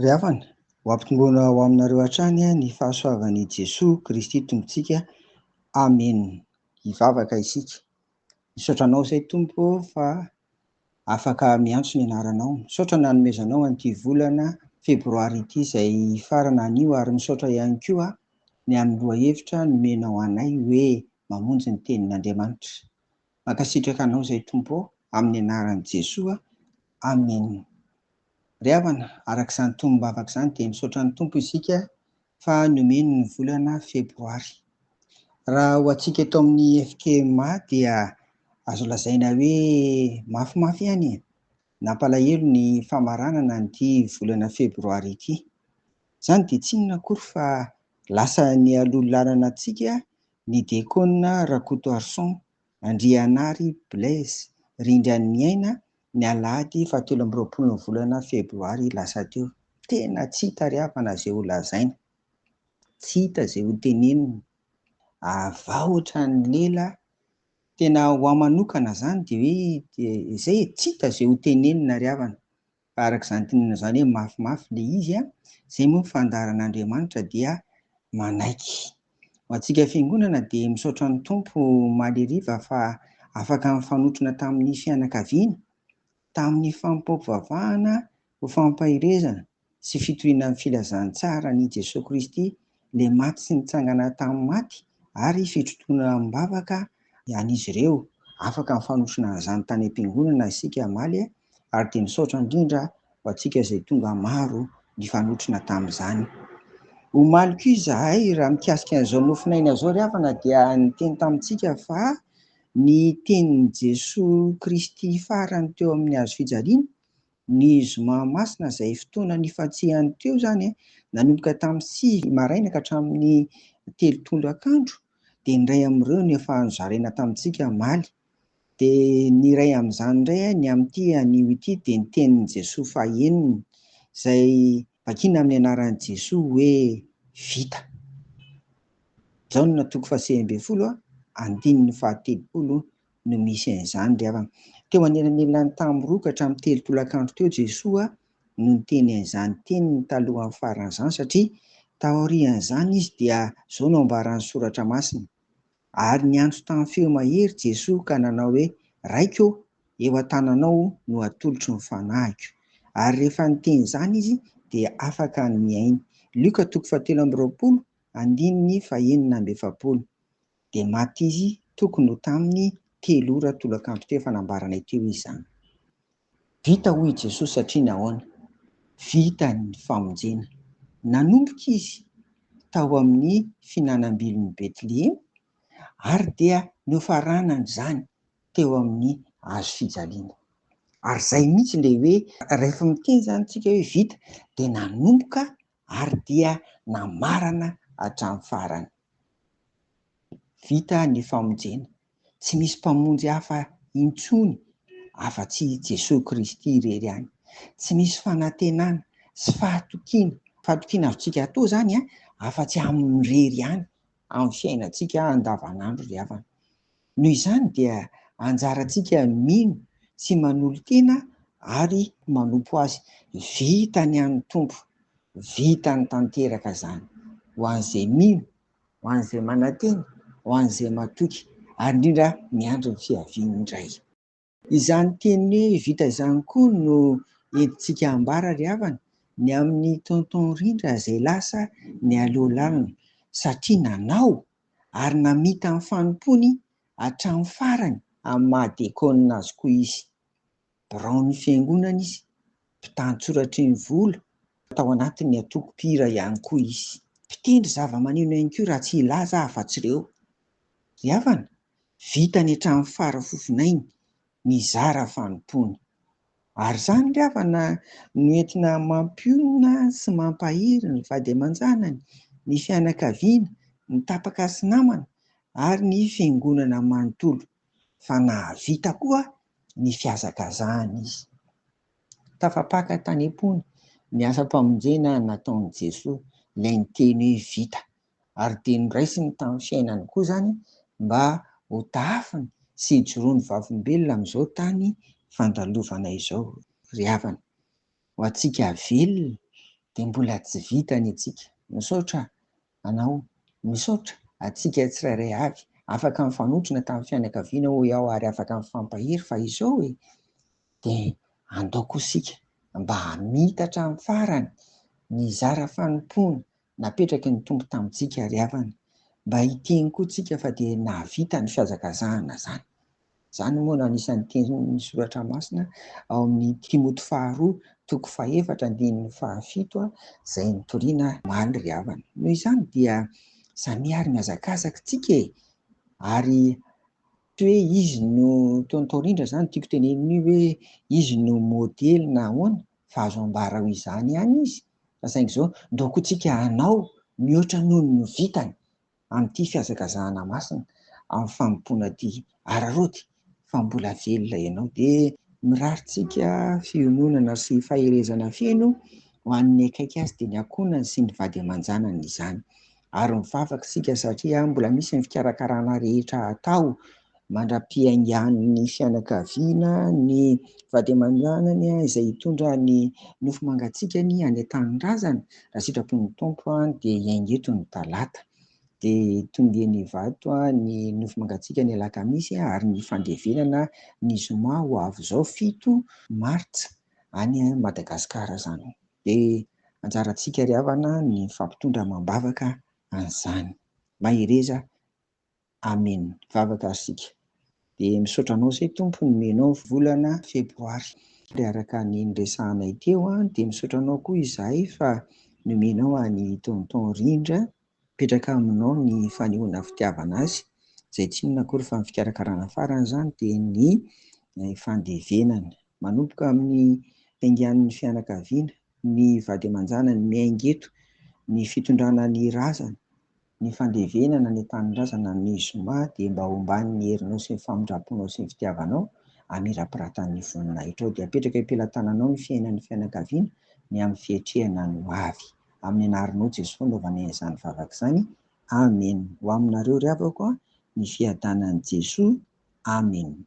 Ry havana, ho ampitomboina ao aminareo hatrany ny fahasoavan'i Jesoa Kristy Tompontsika. Amen. Hivavaka isika. Misaotra anao izay Tompo fa afaka miantso ny anaranao. Misaotra nanomezanao an'ity volana febroary ity izay farana anio, ary misaotra ihany koa ny amin'ny lohahevitra nomenao anay hoe mamonjy ny tenin'Andriamanitra. Mankasitraka anao izay Tompo amin'ny anaran'i Jesoa. Amen. Ry havana, araka izany tombavaka izany dia misaotra ny Tompo isika fa nomeny ny volana febroary. Raha ho antsika eto amin'ny FKMA dia azo lazaina hoe mafimafy ihany. Nampalahelo ny famaranana an'ity volana febroary ity. Izany dia tsy inona akory fa lasa ny alolo-lalana antsika ny diakona Rakotoarson Andrianary Blaise Rindranmiaina ny alahady 17 ny volana febroary lasa teo. Tena tsy hita ry havana izay ho lazaina, tsy hita izay ho tenenina. Avahoatra ny lela. Tena ho ahy manokana izany dia hoe izay tsy hita izay ho tenenina ry havana. Fa araka izany tenenina izany hoe mafimafy ilay izy, izay moa ny fandaharan'Andriamanitra dia manaiky. Ho antsika fiangonana dia misaotra ny Tompo maleriva fa afaka mifanotrona tamin'ny fianakaviana, tamin'ny fampiompivavahana, ho fampahirezana sy fitoriana amin'ny filazantsara ny Jesoa Kristy, ilay maty sy nitsangana tamin'ny maty ary fitrotoana am-bavaka an'izy ireo. Afaka mifanotrona izany tany am-piangonana isika amaly, ary dia misaotra indrindra ho antsika izay tonga maro nifanotrona tamin'izany. Omaly koa izahay raha mikasika an'izao mofinaina izao ry havana dia niteny tamintsika fa ny tenin'i Jesoa Kristy farany teo amin'ny hazo fijaliana, ny zoma masina izay fotoana nifatsihany teo izany, nanomboka tamin'ny 6 maraina ka hatramin'ny 3 tolakandro, dia ny iray amin'ireo no efa nozaraina tamintsika maly. Dia ny iray amin'izany indray ny amin'ity anio ity dia ny tenin'i Jesoa faheniny izay vakiana amin'ny anaran'i Jesoa hoe vita. Izao no natoko 12 andininy 17 no misy an'izany ry havana. Teo anelanelany tamin'ny 2 ka hatramin'ny 3 tolakandro teo Jesoa no niteny an'izany teniny talohan'ny faran'izany, satria taorian'izany izy dia izao no ambaran'ny soratra masina: ary niantso tamin'ny feo mahery Jesoa ka nanao hoe raiko, eo an-tananao no atolotry ny fanahiko. Ary rehefa niteny izany izy dia afaka ny miaina. Luka 7:20 andininy 9:70. Dia maty izy tokony ho tamin'ny 3 ora tolakandro teo, efa nambaranay teo izy izany. Vita hoy Jesoa satria nahoana? Vita ny famonjena. Nanomboka izy tao amin'ny finanam-bilon'i Betlehem, ary dia niofaranana izany teo amin'ny hazo fijaliana. Ary izay mihitsy ilay hoe rehefa miteny izany tsika hoe vita dia nanomboka ary dia namarana hatramin'ny farany. Vita ny famonjena. Tsy misy mpamonjy hafa intsony afa-tsy Jesoa Kristy irery ihany. Tsy misy fanantenana sy fahatokiana. Fahatokiana azontsika atao izany afa-tsy amin'ny irery ihany amin'ny fiainantsika andavanandro ry havana. Noho izany dia anjarantsika mino sy manolo-tena ary manompo azy. Vita ny an'ny Tompo, vita ny tanteraka izany, ho an'izay mino, ho an'izay manantena, ho an'izay matoky, ary indrindra miandry ny fiaviany indray. Izany teny hoe vita izany koa no entintsika ambara ry havana ny amin'ny tonton Rindra izay lasa ny aloha-lalana, satria nanao ary namita ny fanompony hatramin'ny farany amin'ny mahadiakonina azy koa izy. Biraon'ny fiangonana izy, mpitantsoratry ny vola, tao anatin'ny atoko-pira ihany koa izy. Mpitendry zava-maneno ihany koa raha tsy ilaza afa-tsy ireo. Ry havana, vita ny hatramin'ny farafofinainy, mizara fanompony. Ary izany ry havana no entina mampionona sy mampahery ny vady aman-janany, ny fianakaviana, ny tapaka sy namana ary ny fiangonana manontolo. Fa nahavita koa ny fihazakazahana izy. Tafapaka tany am-pony ny asa-pamonjena nataon'i Jesoa, ilay niteny hoe vita. Ary dia noraisiny tamin'ny fiainany koa izany mba ho tafiny sy hijoroany vavimbelona amin'izao tany fandalovana izao ry havana. Ho antsika velona dia mbola tsy vitany antsika. Misaotra anao, misaotra atsika tsirairay avy, afaka mifanotrona tamin'ny fianakaviana hoy aho ary afaka mifampahery fa izao dia andaoko isika mba hamitatra amin'ny farany ny zara fanompoana napetraky ny Tompo tamintsika ary havana, mba hiteny koa tsika fa dia nahavita ny fihazakazahana zany. Izany moa no anisan'ny tenin'ny soratra masina ao amin'ny Timoty 2:4-7 izay nitoriana omaly ry havana. Noho izany dia samy ary mihazakazaka tsika ary hoe izy no taorindra izany tiako tenenina io hoe izy no modely na ahoana fa azo ambara ho izany ihany izy, fa saingy izao ndaoko tsika hanao mihoatra noho ny vitany amin'ity fihazakazahana masina amin'ny fanompoana ity araroty fa mbola velona ianao. Dia miraritsika fiononana sy faherezana feno ho an'ny akaiky azy dia ny ankohonany sy ny vady aman-janany izany, ary mivavaka isika satria mbola misy ny fikarakarana rehetra atao mandra-piaingan'ny fianakaviana ny vady aman-janany izay hitondra ny nofo mangatsikany any an-tanindrazana raha sitrapon'ny Tompo dia hiainga eto ny talata, dia tongeny vato ny nofo mangatsiaka ny alakamisy ary ny fandevenana ny zoma ho avy izao 7 Martsa any Madagasikara izany. Dia anjarantsika ry havana ny fampitondra mambavaka an'izany. Mahireza, amen. Vavaka ary sika. Dia misaotra anao izay Tompo nomenao volana febroary dia araka ny niresahanay teo dia misaotra anao koa izahay fa nomenao any tonton Rindra petraka aminao ny fanehoana fitiavana azy izay tsy inona akory fa ny fikarakarana farany izany dia ny fandevenana manomboka amin'ny fiaingan'ny fianakaviana, ny vady aman-janany miainga eto, ny fitondrana ny razana, ny fandevenana ny tanindrazana ny zoma dia mba homban'ny herinao sy ny famindraponao sy ny fitiavanao amira-piratan'ny voninahitra ao dia apetraka am-pelantananao ny fiainan'ny fianakaviana ny amin'ny fiatrehana ny ho avy. Amin'ny anaranao Jesosy naovanay izany vavaka izany. Amen. Ho aminareo ry havako ny fiadanan'i Jesoa. Amen.